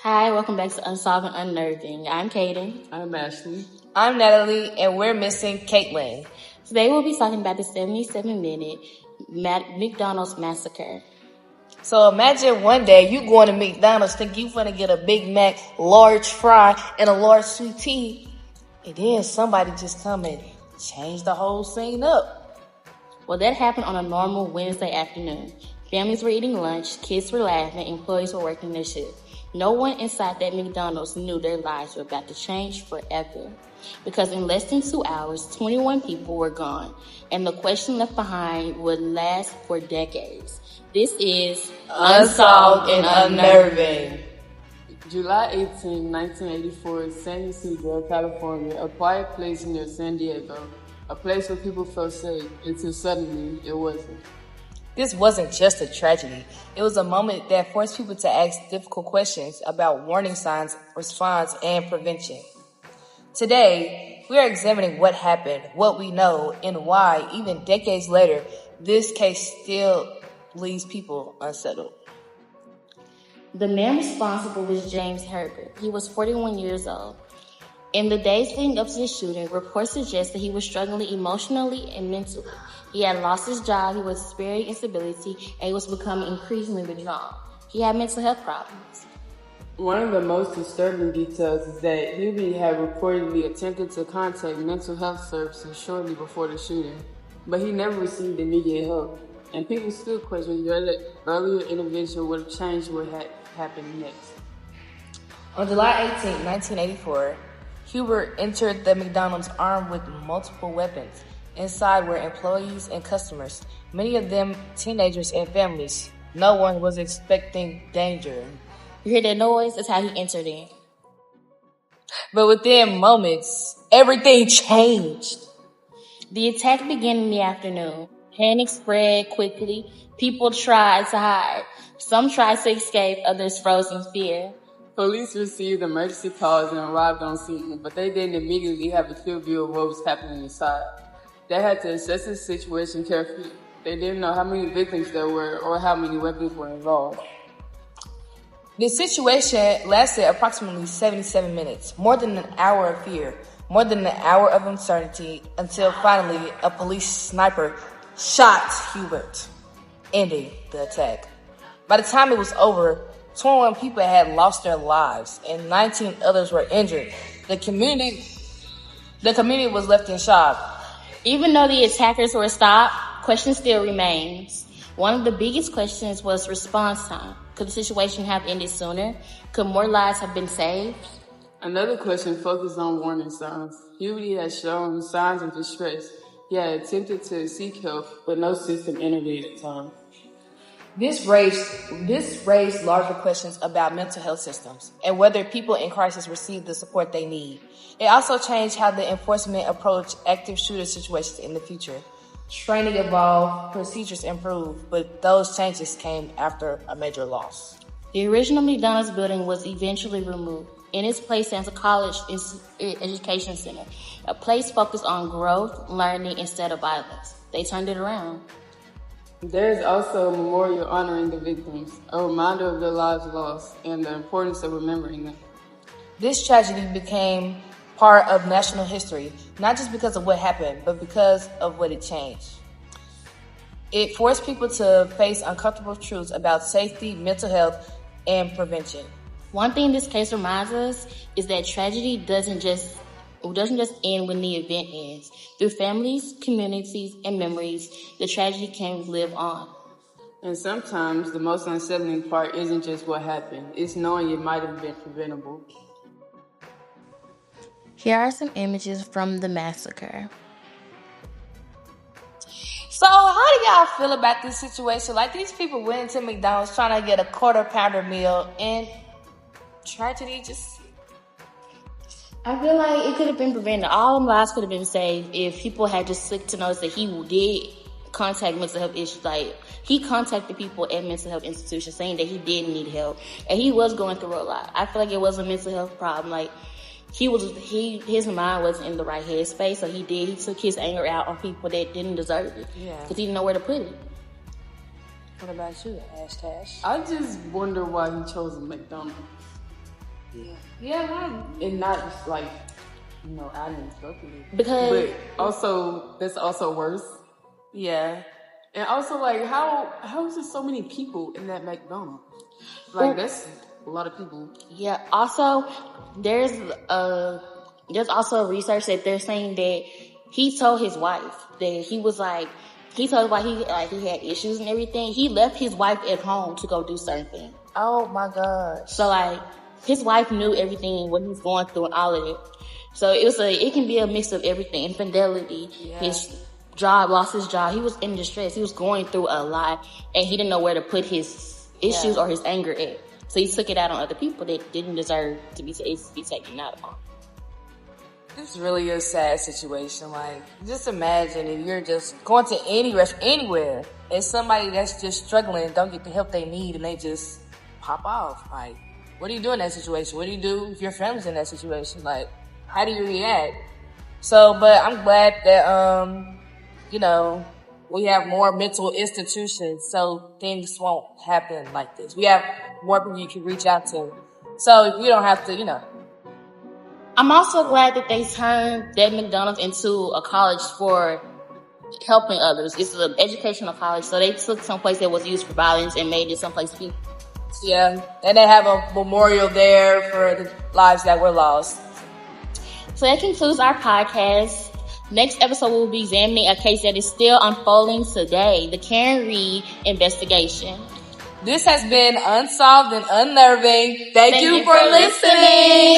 Hi, welcome back to Unsolved and Unnerving. I'm Kaden. I'm Ashley. I'm Natalie, and we're missing Caitlin. Today we'll be talking about the 77-minute McDonald's Massacre. So imagine one day you going to McDonald's thinking you finna get a Big Mac, large fry, and a large sweet tea, and then somebody just come and change the whole scene up. Well, that happened on a normal Wednesday afternoon. Families were eating lunch, kids were laughing, employees were working their shift. No one inside that McDonald's knew their lives were about to change forever. Because in less than 2 hours, 21 people were gone, and the question left behind would last for decades. This is Unsolved and Unnerving. July 18, 1984, San Ysidro, California, a quiet place near San Diego, a place where people felt safe until suddenly it wasn't. This wasn't just a tragedy. It was a moment that forced people to ask difficult questions about warning signs, response, and prevention. Today, we are examining what happened, what we know, and why, even decades later, this case still leaves people unsettled. The man responsible was James Herbert. He was 41 years old. In the days leading up to the shooting, reports suggest that he was struggling emotionally and mentally. He had lost his job, he was experiencing instability, and he was becoming increasingly withdrawn. He had mental health problems. One of the most disturbing details is that Huberty had reportedly attempted to contact mental health services shortly before the shooting, but he never received immediate help, and people still question whether earlier intervention would have changed what had happened next. On July 18, 1984, Hubert entered the McDonald's armed with multiple weapons. Inside were employees and customers, many of them teenagers and families. No one was expecting danger. You hear that noise? That's how he entered in. But within moments, everything changed. The attack began in the afternoon. Panic spread quickly. People tried to hide. Some tried to escape, others froze in fear. Police received emergency calls and arrived on scene, but they didn't immediately have a clear view of what was happening inside. They had to assess the situation carefully. They didn't know how many victims there were or how many weapons were involved. The situation lasted approximately 77 minutes, more than an hour of fear, more than an hour of uncertainty, until finally a police sniper shot Hubert, ending the attack. By the time it was over, 21 people had lost their lives and 19 others were injured. The community was left in shock. Even though the attackers were stopped, question still remains. One of the biggest questions was response time. Could the situation have ended sooner? Could more lives have been saved? Another question focused on warning signs. Huberty had shown signs of distress. He had attempted to seek help, but no system intervened at the time. This raised larger questions about mental health systems and whether people in crisis receive the support they need. It also changed how the enforcement approached active shooter situations in the future. Training evolved, procedures improved, but those changes came after a major loss. The original McDonald's building was eventually removed. In its place stands a college education center, a place focused on growth, learning, instead of violence. They turned it around. There is also a memorial honoring the victims, a reminder of their lives lost and the importance of remembering them. This tragedy became part of national history, not just because of what happened, but because of what it changed. It forced people to face uncomfortable truths about safety, mental health, and prevention. One thing this case reminds us is that tragedy doesn't just end when the event ends. Through families, communities, and memories, the tragedy can live on. And sometimes the most unsettling part isn't just what happened, it's knowing it might have been preventable. Here are some images from the massacre. So how do y'all feel about this situation? Like, these people went into McDonald's trying to get a quarter-pounder meal, and tragedy just... I feel like it could have been prevented. All them lives could have been saved if people had just clicked to notice that he did contact mental health issues. Like, he contacted people at mental health institutions saying that he did need help, and he was going through a lot. I feel like it was a mental health problem. Like, his mind wasn't in the right headspace, so he took his anger out on people that didn't deserve it. Yeah. Because he didn't know where to put it. What about you, Ash Tash? I just wonder why he chose a McDonald's. Yeah, and not just like, out in public. Because But also, that's also worse. Yeah. And also, like, how is there so many people in that McDonald's? Like, that's a lot of people. yeah. Also, there's also research that they're saying that he told his wife that he told his wife he had issues and everything. He left his wife at home to go do certain things. Oh my God. So like his wife knew everything, what he's going through and all of it. So it can be a mix of everything. Infidelity, his job, lost his job. He was in distress. He was going through a lot, and he didn't know where to put his issues or his anger at. So he took it out on other people that didn't deserve to be taken out on. It's really a sad situation. Like, just imagine if you're just going to any restaurant, anywhere, and somebody that's just struggling don't get the help they need, and they just pop off. Like, what do you do in that situation? What do you do if your family's in that situation? Like, how do you react? So, but I'm glad that, we have more mental institutions so things won't happen like this. We have more people you can reach out to. So you don't have to, I'm also glad that they turned that McDonald's into a college for helping others. It's an educational college, so they took some place that was used for violence and made it someplace people. Yeah, and they have a memorial there for the lives that were lost. So that concludes our podcast. Next episode, we'll be examining a case that is still unfolding today, the Karen Reed investigation. This has been Unsolved and Unnerving. Thank you for listening.